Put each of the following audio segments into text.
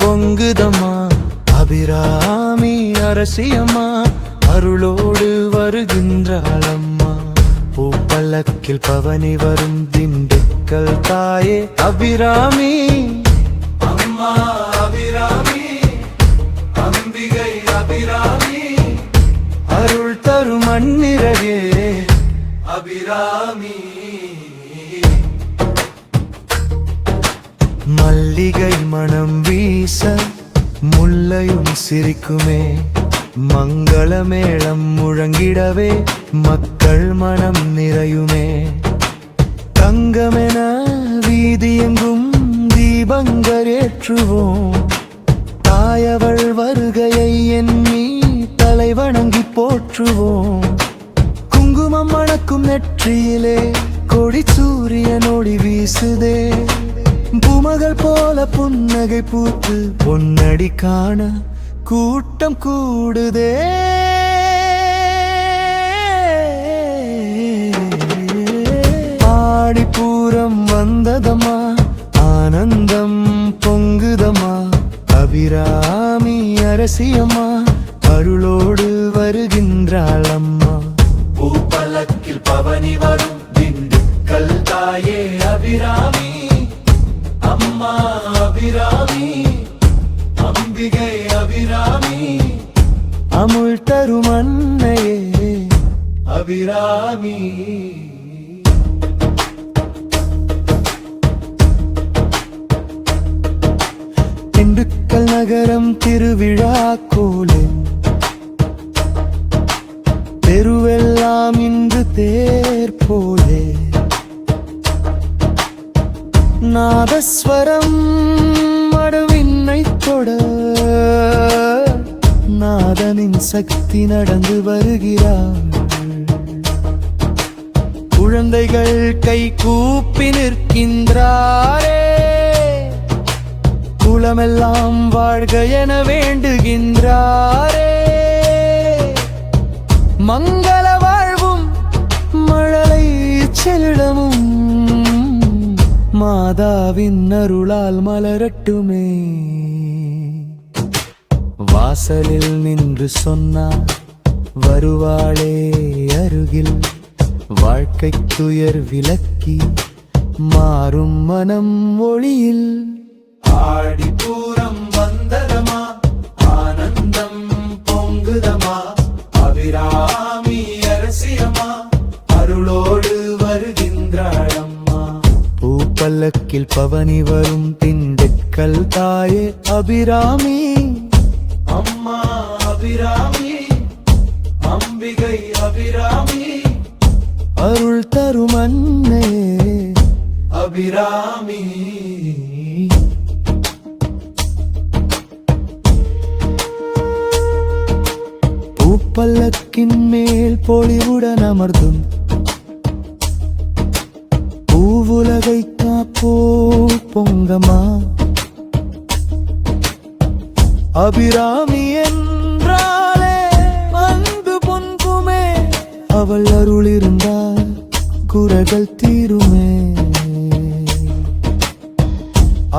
பொங்குதம்மா அபிராமி அரசியம்மா அருளோடு வருகின்றாளம்மா பூப்பல்லக்கில் பவனி வரும் திண்டுக்கல் தாயே அபிராமி அம்மா அபிராமி அம்பிகை அபிராமி அருள் தரும் மண்ணிறகே அபிராமி மல்லிகை மனம் வீச முல்லையும் சிரிக்குமே மங்களமேளம் முழங்கிடவே மக்கள் மனம் நிறையுமே தங்கமென வீதியெங்கும் தீபங்கள் ஏற்றுவோம் தாயவள் வருகையை எண்ணி தலை வணங்கி போற்றுவோம் குங்குமம் மணக்கும் நெற்றியிலே கொடி சூரியனோடி வீசுதே பூமகள் போல புன்னகை பூத்து பொன்னடி காண கூட்டம் கூடுதே ஆடிப்பூரம் வந்ததம்மா ஆனந்தம் பொங்குதம்மா அபிராமி அரசியம்மா அருளோடு வருகின்றாளம்மா பூப்பல்லக்கில் பவனி வரும் திண்டுக்கல் தாயே அபிராமி அம்மா அபிராமி அம்பிகை அபிராமி அமுல் தரும் அன்னையே அபிராமி திண்டுக்கல் நகரம் திருவிழா கோலே தெருவெல்லாம் இன்று தேர் போலே நாதஸ்வரம் மடுவின்னை தொட நாதனின் சக்தி நடந்து வருகிறார் குழந்தைகள் கை கூப்பி நிற்கின்றாரே குலமெல்லாம் வாழ்க என வேண்டுகின்றாரே மங்கள வாழ்வும் மழலை செல்டமும் மாதாவின் அருளால் மலரட்டுமே வாசலில் நின்று சொன்னார் வருவாளே அருகில் வாழ்க்கை துயர் விலக்கி மாறும் மனம் ஒளியில் ஆடிப்பூரம் வந்ததமா ஆனந்தம் பொங்குதமா அபிராமி அரசியம்மா அருளோடு வருகின்றாளம்மா பூப்பல்லக்கில் பவனி வரும் திண்டுக்கல் தாயே அபிராமி அம்மா அபிராமி அம்பிகை அபிராமி அருள் தரும் அன்னை அபிராமி பூப்பல்லக்கின் மேல் பொலிவுடன் அமர்ந்தும் பூவுலகை காப்போ பொங்கமா அபிராமி என்றாலே அன்பு பொங்குமே அவள் அருள் இருந்தால் குறைகள் தீருமே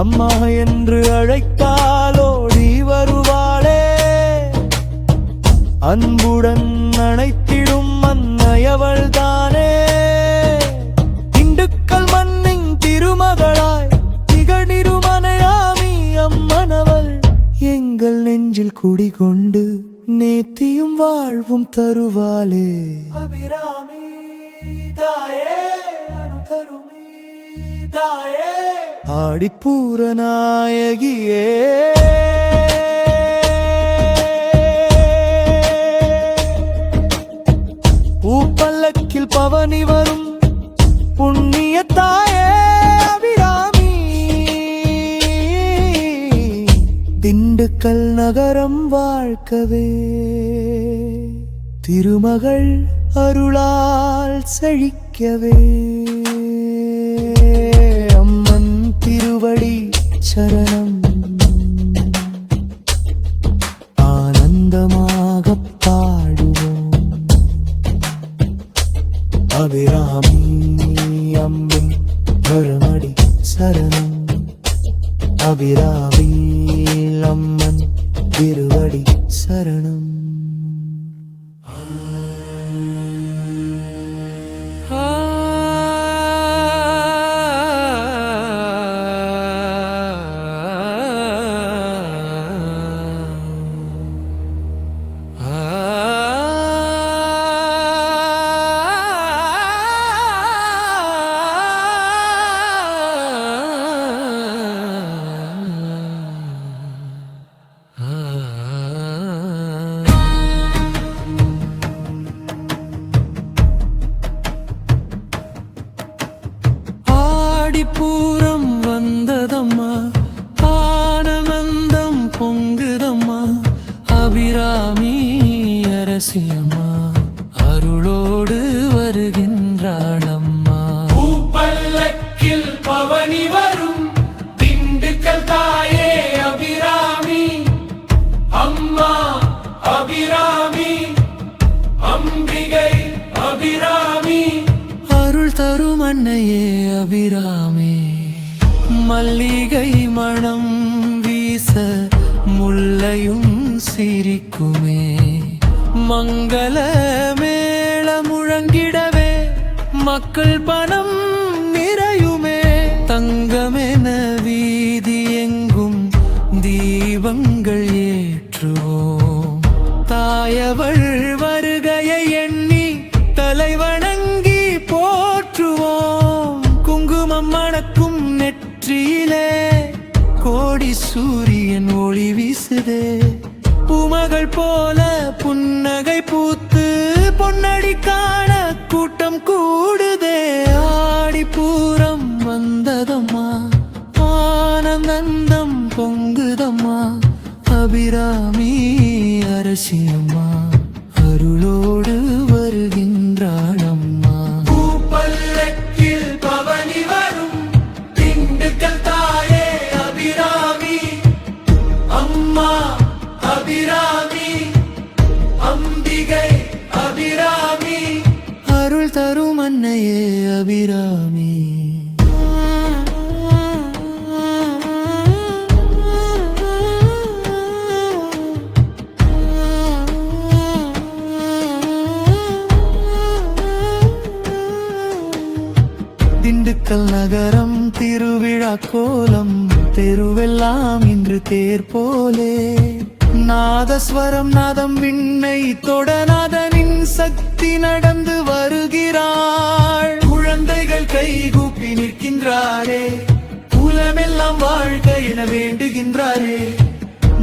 அம்மா என்று அழைத்தால் ஓடி வருவாளே அன்புடன் அணைத்திடும் அன்னையவள் தானே திண்டுக்கல் மண்ணின் திருமகளாய் திகழ்நிருமனையாமி அம்மனவள் எங்கள் நெஞ்சில் குடிகொண்டு நேத்தியும் வாழ்வும் தருவாளே அபிராமி தாயே அருள்தருமே தாயே ஆடிப்பூர நாயகியே பூப்பல்லக்கில் பவனி வரும் புண்ணிய தாயே அபிராமி திண்டுக்கல் நகரம் வாழ்க்கவே திருமகள் அருளால் செழிக்கவே அம்மன் திருவடி சரணம் ஆனந்தமாக பாடுவோம் அபிராமி அம்பின் கருமடி சரணம் அபிராமி அரசியம்மா அருளோடு வருகின்றாள் அம்மா. பூப்பல்லக்கில் பவனி வரும் திண்டுக்கல் தாயே அபிராமி அம்மா அபிராமி அம்பிகை அபிராமி அருள் தரும் அன்னையே அபிராமி. மல்லிகை மணம் வீச முல்லையும் சிரிக்குமே, மங்கள மேள முழங்கிடவே மக்கள் பணம் நிறையுமே. தங்கமென வீதி எங்கும் தீபங்கள் ஏற்றுவோம், தாயவள் வருகையை எண்ணி தலைவணங்கி போற்றுவோம். குங்குமம் மணக்கும் நெற்றியிலே கோடி சூரியன் ஒளி வீசுதே, பூமகள் போல புன்னகை பூத்து பொன்னடி காண கூட்டம் கூடுதே. ஆடிப்பூரம் வந்ததம்மா, ஆனந்தம் பொங்குதம்மா, அபிராமி அரசியம்மா அருளோடு வருகின்றாள் அம்மா. பூப்பல்லக்கில் பவனி வரும் திண்டுக்கல் தாயே அபிராமி அம்மா அபிராமி அம்பிகை அபிராமி அருள் தரும் அன்னையே அபிராமி. திண்டுக்கல் நகரம் திருவிழா கோலம், தெருவெல்லாம் இன்று தேர் போலே. நாதஸ்வரம் நாதம் விண்ணை தொடநாதனின் சக்தி நடந்து வருகிறாள். குழந்தைகள் கைகூப்பி நிற்கின்றாரே, குலமெல்லாம் வாழ்க என வேண்டுகின்றாரே.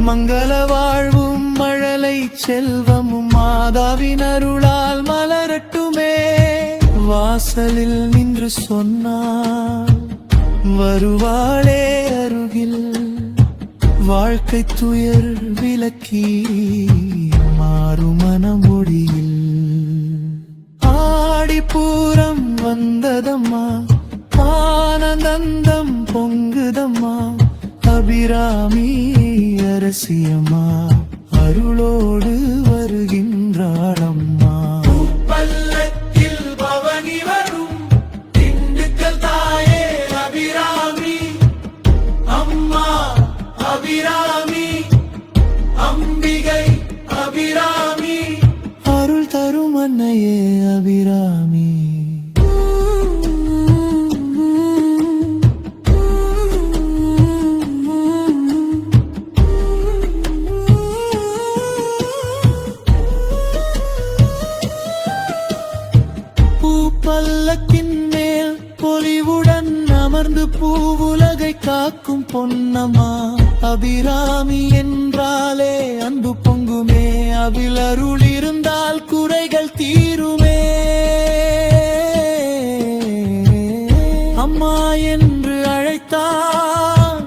மங்கள வாழ்வும் மழலை செல்வமும் மாதாவின் அருளால் மலரட்டுமே. வாசலில் நின்று சொன்னாள் வருவாளே அருகில், வாழ்க்கை துயர் விலக்கி மாறும் மனமொழியில். ஆடிப்பூரம் வந்ததம்மா, ஆனந்தம் பொங்குதம்மா, அபிராமி அரசியம்மா அருளோடு வருகின்றாள் அம்மா. பூப்பல்லக்கில் பவனி வரும் திண்டுக்கல் தாயே அபிராமி அம்மா அபிராமி அம்பிகை அபிராமி அருள் தரும் அன்னையே அபிராமி. பூப்பல்லக்கின் மேல் பொலிவுடன் அமர்ந்து பூவுலகை காக்கும் பொன்னம்மா அபிராமி என்றாலே அன்பு பொங்குமே. அபில் அருள் இருந்தால் குறைகள் தீருமே. அம்மா என்று அழைத்தால்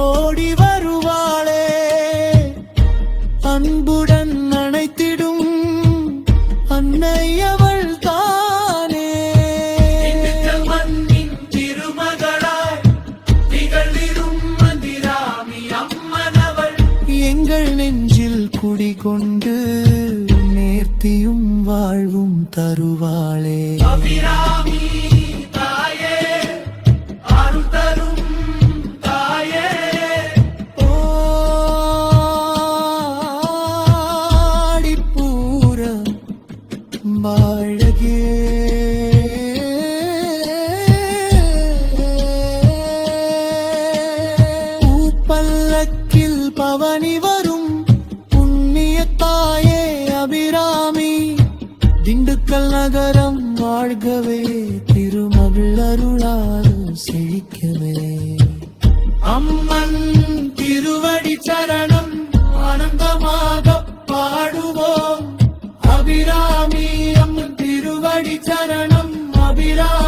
ஓடி வருவாளே, அன்புடன் அணைத்திடும் அன்னை அவள் தானே. திண்டுக்கல் மண்ணின் திருமகளாய் திகழ்ந்திடும் அபிராமி அம்மனவள் எங்கள் நெஞ்சில் குடிகொண்டு நேர்த்தியும் வாழ்வும் தருவாளே. அபிராமி தாயே அருள் தரும் தாயே ஆடிப்பூரம் வாழகே. பூப்பல்லக்கில் பவனி வரும் புண்ணிய தாயே அபிராமி, திண்டுக்கல் நகரம் வாழ்கவே, திருமகள் அருளால் செழிக்கவே. அம்மன் திருவடி சரணம் ஆனந்தமாக பாடுவோம். அபிராமி அம்மன் திருவடி சரணம் அபிராமி